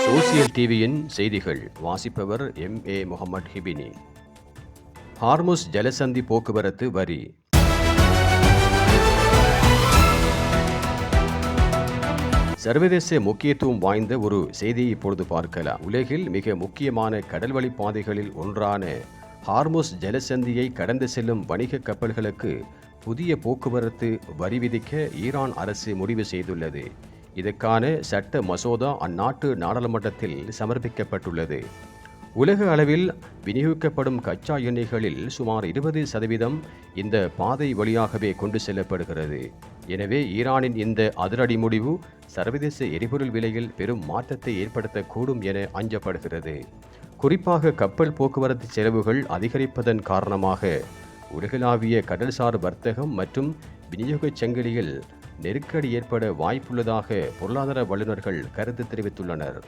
Social டிவியின் செய்திகள் வாசிப்பவர் முகமது ஹிபினி. ஹார்முஸ் ஜலசந்தி போக்குவரத்து வரி. சர்வதேச முக்கியத்துவம் வாய்ந்த ஒரு செய்தியை இப்பொழுது பார்க்கலாம். உலகில் மிக முக்கியமான கடல்வழி பாதைகளில் ஒன்றான ஹார்முஸ் ஜலசந்தியை கடந்து செல்லும் வணிக கப்பல்களுக்கு புதிய போக்குவரத்து வரி விதிக்க ஈரான் அரசு முடிவு செய்துள்ளது. இதற்கான சட்ட மசோதா அந்நாட்டு நாடாளுமன்றத்தில் சமர்ப்பிக்கப்பட்டுள்ளது. உலக அளவில் விநியோகிக்கப்படும் கச்சா எண்ணெய்களில் சுமார் 20% இந்த பாதை வழியாகவே கொண்டு செல்லப்படுகிறது. எனவே ஈரானின் இந்த அதிரடி முடிவு சர்வதேச எரிபொருள் விலையில் பெரும் மாற்றத்தை ஏற்படுத்தக்கூடும் என அஞ்சப்படுகிறது. குறிப்பாக கப்பல் போக்குவரத்து செலவுகள் அதிகரிப்பதன் காரணமாக உலகளாவிய கடல்சார் வர்த்தகம் மற்றும் விநியோகச் சங்கிலியில் நெருக்கடி ஏற்பட வாய்ப்புள்ளதாக பொருளாதார வல்லுநர்கள் கருத்து தெரிவித்துள்ளனர்.